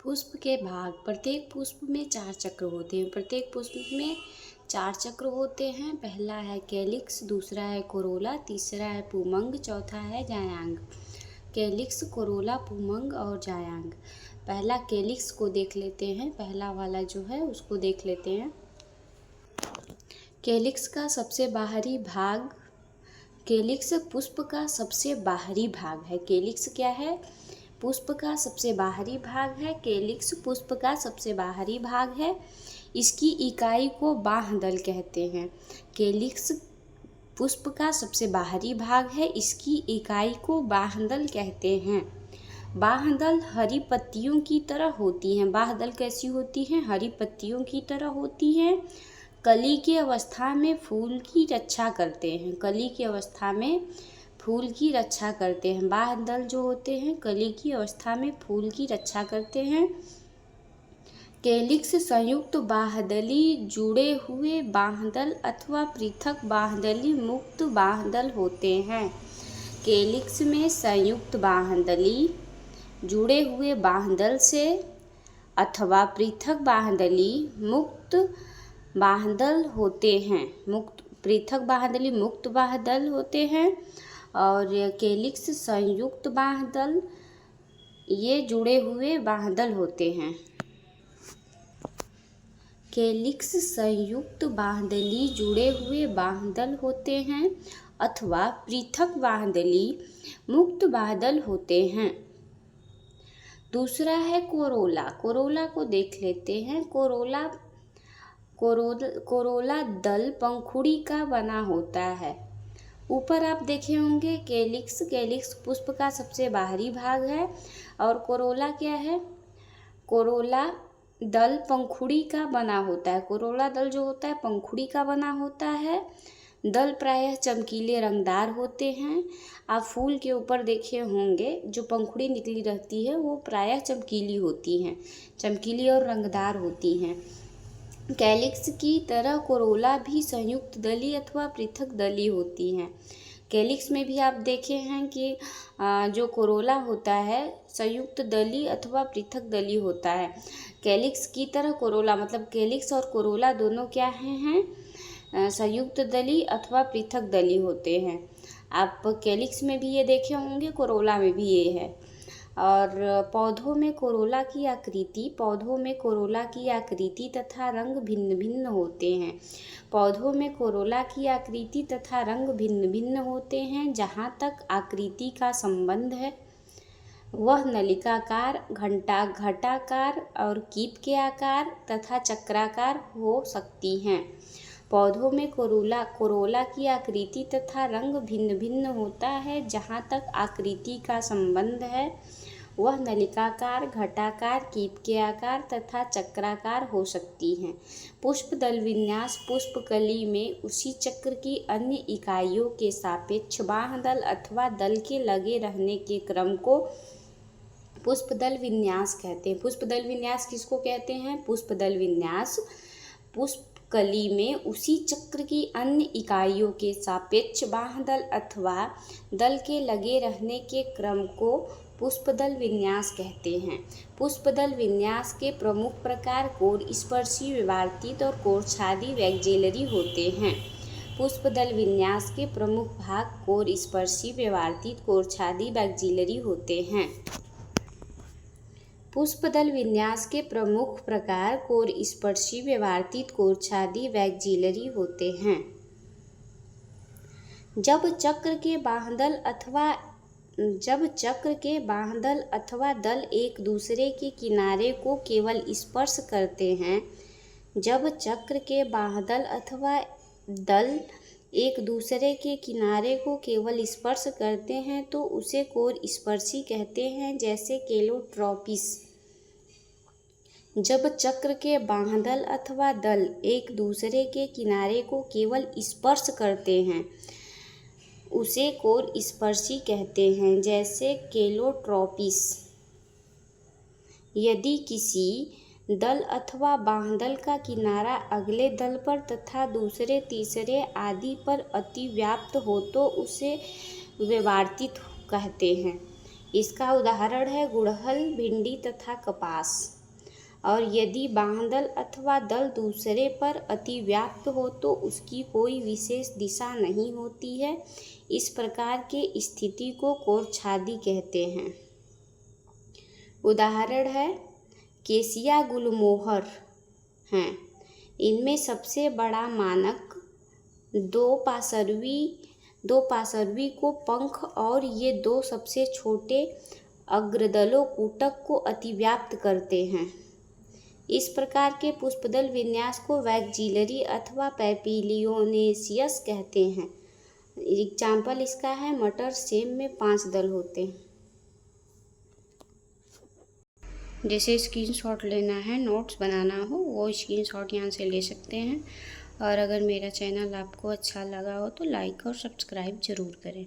पुष्प के भाग। प्रत्येक पुष्प में 4 चक्र होते हैं। प्रत्येक पुष्प में 4 चक्र होते हैं। पहला है कैलिक्स, दूसरा है कोरोला, तीसरा है पुमंग, चौथा है जायांग। कैलिक्स, कोरोला, पुमंग और जायांग। पहला कैलिक्स को देख लेते हैं। पहला वाला जो है उसको देख लेते हैं। कैलिक्स का सबसे बाहरी भाग, कैलिक्स पुष्प का सबसे बाहरी भाग है। कैलिक्स क्या है? पुष्प का सबसे बाहरी भाग है। कैलिक्स पुष्प का सबसे बाहरी भाग है। इसकी इकाई को बाह्यदल कहते हैं। कैलिक्स पुष्प का सबसे बाहरी भाग है। इसकी इकाई को बाह्यदल कहते हैं। बाह्यदल हरी पत्तियों की तरह होती हैं। बाह्यदल कैसी होती हैं? हरी पत्तियों की तरह होती हैं। कली की अवस्था में फूल की रक्षा करते हैं। कली की अवस्था में फूल की रक्षा करते हैं। बाह्यदल जो होते हैं कली की अवस्था में फूल की रक्षा करते हैं। कैलिक्स संयुक्त बाह्यदली, जुड़े हुए बाह्यदल अथवा पृथक बाह्यदली, मुक्त बाह्यदल होते हैं। कैलिक्स में संयुक्त बाह्यदली, जुड़े हुए बाह्यदल से अथवा पृथक बाह्यदली, मुक्त बाह्यदल होते हैं। पृथक बाह्यदली मुक्त बाह्यदल होते हैं और कैलिक्स संयुक्त बाह्यदल, ये जुड़े हुए बाह्यदल होते हैं। कैलिक्स संयुक्त बाह्यदली, जुड़े हुए बाह्यदल होते हैं अथवा पृथक बाह्यदली, मुक्त बाह्यदल होते हैं। दूसरा है कोरोला। कोरोला को देख लेते हैं। कोरोला दल पंखुड़ी का बना होता है। ऊपर आप देखे होंगे कैलिक्स पुष्प का सबसे बाहरी भाग है और कोरोला क्या है? कोरोला दल पंखुड़ी का बना होता है। कोरोला दल जो होता है पंखुड़ी का बना होता है। दल प्रायः चमकीले रंगदार होते हैं। आप फूल के ऊपर देखे होंगे जो पंखुड़ी निकली रहती है वो प्रायः चमकीली होती हैं, चमकीली और रंगदार होती हैं। कैलिक्स की तरह कोरोला भी संयुक्त दली अथवा पृथक दली होती हैं। कैलिक्स में भी आप देखे हैं कि जो कोरोला होता है संयुक्त दली अथवा पृथक दली होता है। कैलिक्स की तरह कोरोला, मतलब कैलिक्स और कोरोला दोनों क्या हैं? संयुक्त दली अथवा पृथक दली होते हैं। आप कैलिक्स में भी ये देखे होंगे, कोरोला में भी ये है। और पौधों में कोरोला की आकृति तथा रंग भिन्न भिन्न होते हैं। पौधों में कोरोला की आकृति तथा रंग भिन्न भिन्न होते हैं। जहाँ तक आकृति का संबंध है वह नलिकाकार, घटाकार और कीप के आकार तथा चक्राकार हो सकती हैं। पौधों में कोरोला की आकृति तथा रंग भिन्न भिन्न होता है। जहाँ तक आकृति का संबंध है वह नलिकाकार, घटाकार, कीप के आकार तथा चक्राकार हो सकती हैं। पुष्प दल विन्यास, पुष्प कली में उसी चक्र की अन्य इकाइयों के सापेक्ष बाह्यदल अथवा दल के लगे रहने के क्रम को पुष्पदल विन्यास कहते हैं। पुष्पदल विन्यास किसको कहते हैं? पुष्पदल विन्यास पुष्प कली में उसी चक्र की अन्य इकाइयों के सापेक्ष बाह्यदल अथवा दल के लगे रहने के क्रम को पुष्पदल विन्यास कहते हैं। पुष्पदल विन्यास के प्रमुख प्रकार कोर स्पर्शी, विवर्तित और कोरछादी वैक्जेलरी होते हैं। पुष्पदल विन्यास के प्रमुख भाग कोर स्पर्शी, विवर्तित, कोरछादी, वैक्जेलरी होते हैं। पुष्पदल विन्यास के प्रमुख प्रकार कोर स्पर्शी, विवर्तित, कोरछादी, वैक्जेलरी होते हैं। जब चक्र के बाह्यदल अथवा दल एक दूसरे के किनारे को केवल स्पर्श करते हैं, जब चक्र के बाह्यदल अथवा दल एक दूसरे के किनारे को केवल स्पर्श करते हैं तो उसे कोर स्पर्शी कहते हैं, जैसे केलोट्रॉपिस। जब चक्र के बाह्यदल अथवा दल एक दूसरे के किनारे को केवल स्पर्श करते हैं उसे कोर स्पर्शी कहते हैं, जैसे केलोट्रॉपिस। यदि किसी दल अथवा बाह्यदल का किनारा अगले दल पर तथा दूसरे, तीसरे आदि पर अतिव्याप्त हो तो उसे विवर्तित कहते हैं। इसका उदाहरण है गुड़हल, भिंडी तथा कपास। और यदि बाह्यदल अथवा दल दूसरे पर अतिव्याप्त हो तो उसकी कोई विशेष दिशा नहीं होती है। इस प्रकार के स्थिति को कोरछादी कहते हैं। उदाहरण है केसिया गुलमोहर हैं। इनमें सबसे बड़ा मानक दो पार्श्वी को पंख और ये दो सबसे छोटे अग्रदलों कूटक को अतिव्याप्त करते हैं। इस प्रकार के पुष्पदल विन्यास को वैक्जीलरी अथवा पैपिलियोनेसियस कहते हैं। एग्जाम्पल इसका है मटर, सेम में 5 दल होते हैं। जैसे स्क्रीनशॉट लेना है, नोट्स बनाना हो, वो स्क्रीनशॉट यहाँ से ले सकते हैं। और अगर मेरा चैनल आपको अच्छा लगा हो तो लाइक और सब्सक्राइब ज़रूर करें।